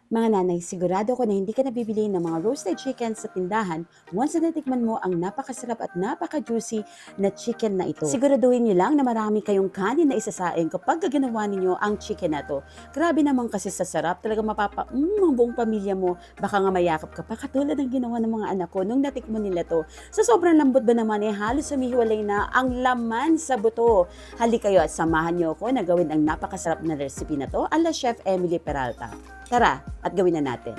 Mga nanay, sigurado ko na hindi ka nabibili ng mga roasted chicken sa tindahan once na natikman mo ang napakasarap at napaka-juicy na chicken na ito. Siguraduhin niyo lang na marami kayong kanin na isasaing kapag gaganawa ninyo ang chicken na to. Grabe naman kasi sa sarap, talaga ang buong pamilya mo. Baka nga mayakap ka pa katulad ng ginawa ng mga anak ko nung natikman nila to. Sa sobrang lambot ba naman halos sumihiwalay na ang laman sa buto. Halika kayo at samahan niyo ako na gawin ang napakasarap na recipe na to ala Chef Emily Peralta. Tara at gawin na natin.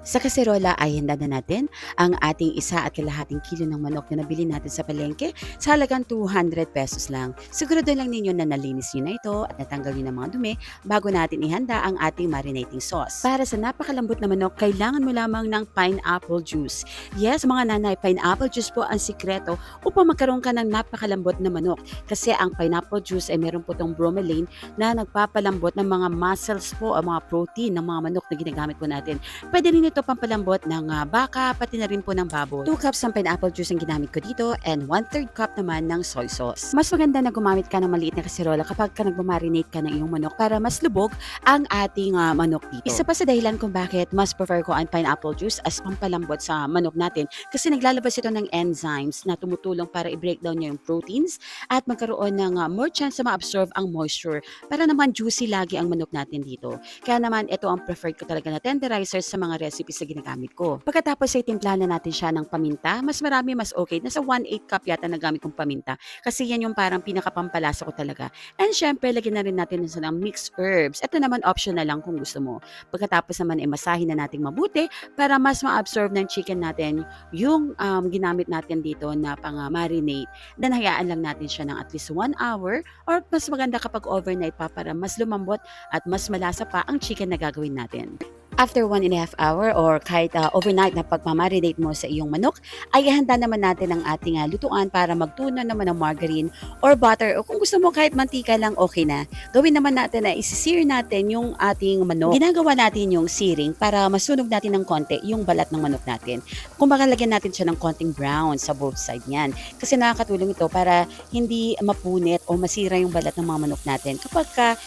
Sa kaserola ay handa na natin ang ating 1.5 kilo ng manok na nabili natin sa palengke sa halagang ₱200 lang. Sigurado lang ninyo na nalinis nyo na ito at natanggal nyo ng mga dumi bago natin ihanda ang ating marinating sauce. Para sa napakalambot na manok, kailangan mo lamang ng pineapple juice. Yes, mga nanay, pineapple juice po ang sikreto upang magkaroon ka ng napakalambot na manok. Kasi ang pineapple juice ay meron po itong bromelain na nagpapalambot ng mga muscles po, ang mga protein ng mga manok na ginagamit po natin. Pwede rin ito pampalambot ng baka, pati na rin po ng baboy. 2 cups ng pineapple juice ang ginamit ko dito and 1/3 cup naman ng soy sauce. Mas maganda na gumamit ka ng maliit na kaserola kapag ka nagmamarinate ka ng iyong manok para mas lubog ang ating manok dito. Isa pa sa dahilan kung bakit mas prefer ko ang pineapple juice as pampalambot sa manok natin kasi naglalabas ito ng enzymes na tumutulong para i-break down niya yung proteins at magkaroon ng more chance na ma-absorb ang moisture para naman juicy lagi ang manok natin dito. Kaya naman ito ang preferred ko talaga na tenderizer sa mga recipes na ginagamit ko. Pagkatapos ay timplahan na natin siya ng paminta. Mas marami, mas okay. Nasa 1/8 cup yata na gamit kong paminta. Kasi yan yung parang pinakapampalasa ko talaga. And syempre, lagyan na rin natin sa ng mixed herbs. Ito naman optional lang kung gusto mo. Pagkatapos naman ay masahin na natin mabuti para mas ma-absorb ng chicken natin yung ginamit natin dito na pang-marinate. Then hayaan lang natin siya ng at least 1 hour or mas maganda kapag overnight pa para mas lumambot at mas malasa pa ang chicken na gagawin natin. After 1.5 hour or kahit overnight na pagmamarinate mo sa iyong manok, ay handa naman natin ang ating lutuan para magtunan naman ng margarine or butter o kung gusto mo kahit mantika lang okay na. Gawin naman natin na isi-sear natin yung ating manok. Ginagawa natin yung searing para masunog natin ng konti yung balat ng manok natin. Kung lagyan natin siya ng konting brown sa both side niyan. Kasi nakakatulong ito para hindi mapunit o masira yung balat ng mga manok natin kapag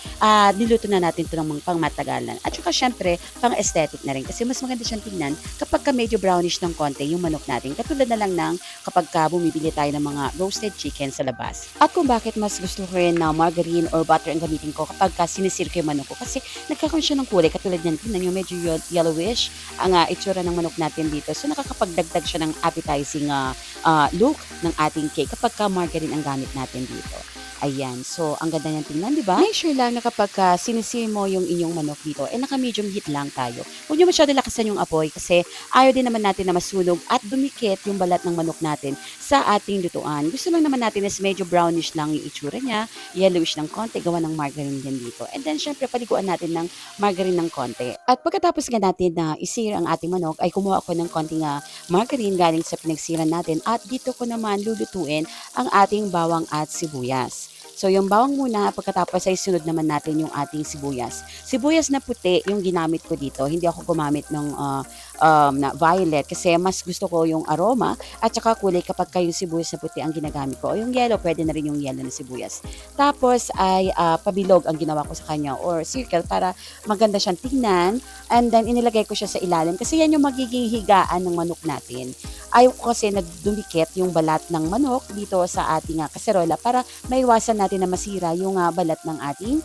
niluto na natin ito ng pangmatagalan. At saka syempre, aesthetic na rin kasi mas maganda siyang tingnan kapag medyo brownish ng konti yung manok natin. Katulad na lang ng kapag bumibili tayo ng mga roasted chicken sa labas. At kung bakit mas gusto ko rin na margarine or butter ang gamitin ko kapag sinisir ko yung manok ko kasi nagkakaroon siya ng kulay katulad niyan. Tingnan nyo, medyo yellowish ang itsura ng manok natin dito. So nakakapagdagdag siya ng appetizing look ng ating cake kapag margarine ang gamit natin dito. Ayan. So, ang ganda niyang tingnan, di ba? Make sure lang na kapag sinisir mo yung inyong manok dito, naka-medium heat lang tayo. Huwag niyo masyado lakasan yung apoy kasi ayaw din naman natin na masunog at dumikit yung balat ng manok natin sa ating lutuan. Gusto lang naman natin is medyo brownish lang yung itsura niya, yellowish ng konti, gawa ng margarine din dito. And then, syempre, paliguan natin ng margarine ng konti. At pagkatapos nga natin na isir ang ating manok, ay kumuha ako ng konting margarine galing sa pinagsiran natin at dito ko naman lulutuin ang ating bawang at sibuyas. So, yung bawang muna, pagkatapos ay sunod naman natin yung ating sibuyas. Sibuyas na puti yung ginamit ko dito. Hindi ako gumamit ng na violet kasi mas gusto ko yung aroma at saka kulay kapag yung sibuyas na puti ang ginagamit ko. O yung yellow, pwede na rin yung yellow na sibuyas. Tapos ay pabilog ang ginawa ko sa kanya or circle para maganda siyang tingnan. And then, inilagay ko siya sa ilalim kasi yan yung magiging higaan ng manok natin. Ayaw ko kasi nagdumikit yung balat ng manok dito sa ating kaserola para maiwasan natin na masira yung balat ng ating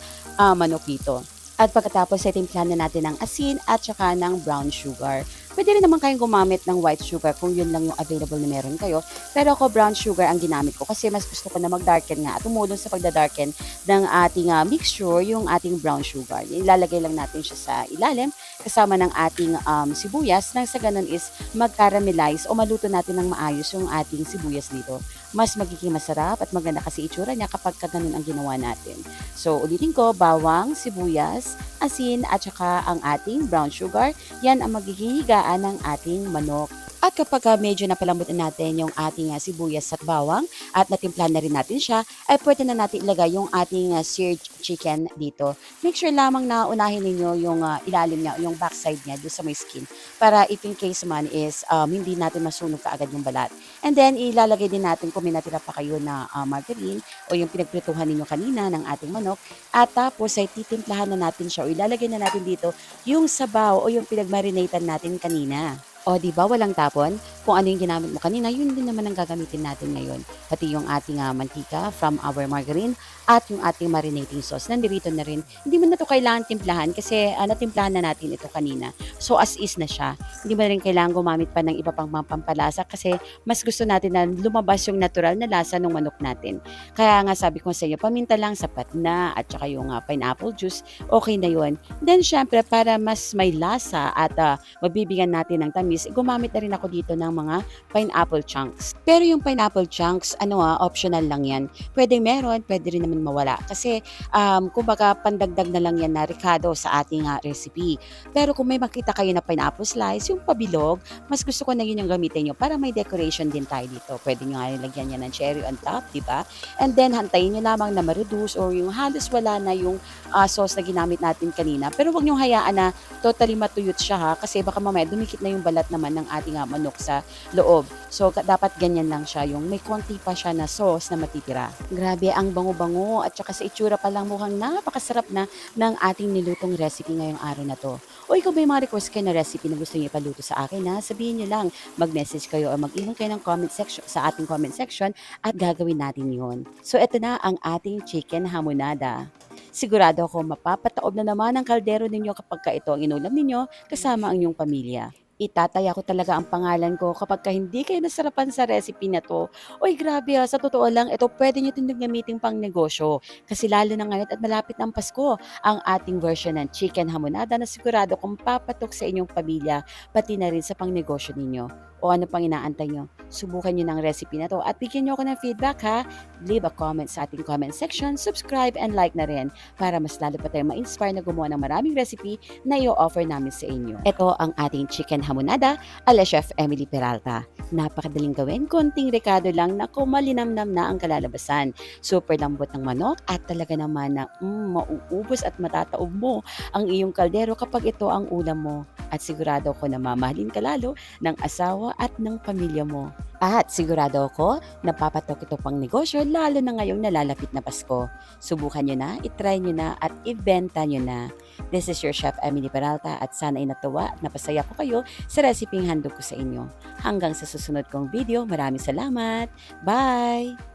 manok dito. At pagkatapos ay timplahan na natin ng asin at saka ng brown sugar. Pwede rin naman kayong gumamit ng white sugar kung yun lang yung available na meron kayo. Pero ako brown sugar ang ginamit ko kasi mas gusto ko na mag-darken nga at tumulong sa pagda-darken ng ating mixture yung ating brown sugar. Ilalagay lang natin siya sa ilalim kasama ng ating sibuyas nang sa ganun is mag-caramelize o maluto natin ng maayos yung ating sibuyas dito. Mas magiging masarap at maganda kasi itsura niya kapag ganun ang ginawa natin. So ulitin ko, bawang, sibuyas, asin at saka ang ating brown sugar. Yan ang magiging higaan ng ating manok. At kapag medyo napalambot na natin yung ating sibuyas at bawang at natimplahan na rin natin siya, ay pwede na natin ilagay yung ating seared chicken dito. Make sure lamang na unahin ninyo yung ilalim niya, yung backside niya doon sa may skin para if in case man is hindi natin masunog kaagad yung balat. And then ilalagay din natin kung may natira pa kayo na margarine o yung pinagprituhan ninyo kanina ng ating manok. At tapos ay titimplahan na natin siya o ilalagay na natin dito yung sabaw o yung pinagmarinatan natin kanina. O, di ba walang tapon? Kung ano yung ginamit mo kanina, yun din naman ang gagamitin natin ngayon. Pati yung ating mantika from our margarine at yung ating marinating sauce. Nandito na rin. Hindi mo na to kailangan timplahan kasi natimplahan na natin ito kanina. So, as is na siya. Hindi mo na rin kailangan gumamit pa ng iba pang pampalasa kasi mas gusto natin na lumabas yung natural na lasa ng manok natin. Kaya nga sabi ko sa inyo, paminta lang sapat na at saka yung pineapple juice, okay na yun. Then, syempre, para mas may lasa at mabibigyan natin ng tamis, gumamit na rin ako dito ng mga pineapple chunks. Pero yung pineapple chunks, optional lang yan. Pwede meron, pwede rin naman mawala. Kasi, kumbaga, pandagdag na lang yan na ricado sa ating recipe. Pero kung may makita kayo na pineapple slice, yung pabilog, mas gusto ko na yun yung gamitin nyo para may decoration din tayo dito. Pwede nyo nga nilagyan yan ng cherry on top, di ba? And then, hantayin nyo lamang na ma-reduce or yung halos wala na yung sauce na ginamit natin kanina. Pero wag nyo hayaan na totally matuyot siya ha, kasi baka mamaya dumikit na yung balat naman ng ating manok sa loob. So, dapat ganyan lang siya, yung may konti pa siya na sauce na matitira. Grabe, ang bango-bango at saka sa itsura pa lang mukhang napakasarap na ng ating nilutong recipe ngayong araw na to. O ikaw ba yung mga request kayo na recipe na gusto niyo ipaluto sa akin ha? Sabihin niyo lang, mag-message kayo o mag-iwan kayo ng comment section sa ating comment section at gagawin natin yun. So, ito na ang ating chicken hamonada. Sigurado ako mapapataob na naman ang kaldero ninyo kapag ito ang inulam ninyo kasama ang inyong pamilya. Itataya ko talaga ang pangalan ko kapag hindi kayo nasarapan sa recipe na to. Uy, grabe sa totoo lang, ito pwede nyo itong gamitin pang negosyo. Kasi lalo na ngayon at malapit ng Pasko, ang ating version ng chicken hamonada na sigurado kung papatok sa inyong pamilya, pati na rin sa pang negosyo ninyo. O ano pang inaantay nyo? Subukan nyo ng recipe na to at bigyan nyo ako ng feedback ha. Leave a comment sa ating comment section, subscribe and like na rin para mas lalo pa tayong ma-inspire na gumawa ng maraming recipe na i-offer namin sa inyo. Ito ang ating chicken hamonada ala Chef Emily Peralta. Napakadaling gawin, konting rekado lang na malinamnam na ang kalalabasan. Super lambot ng manok at talaga naman na mauubos at matataob mo ang iyong kaldero kapag ito ang ulam mo. At sigurado ko na mamahalin ka lalo ng asawa at ng pamilya mo. At sigurado ako na papatok ito pang negosyo lalo na ngayong nalalapit na Pasko. Subukan nyo na, itry nyo na at ibenta nyo na. This is your Chef Emily Peralta at sana ay natuwa at napasaya ko kayo sa reseping handog ko sa inyo. Hanggang sa susunod kong video, maraming salamat. Bye!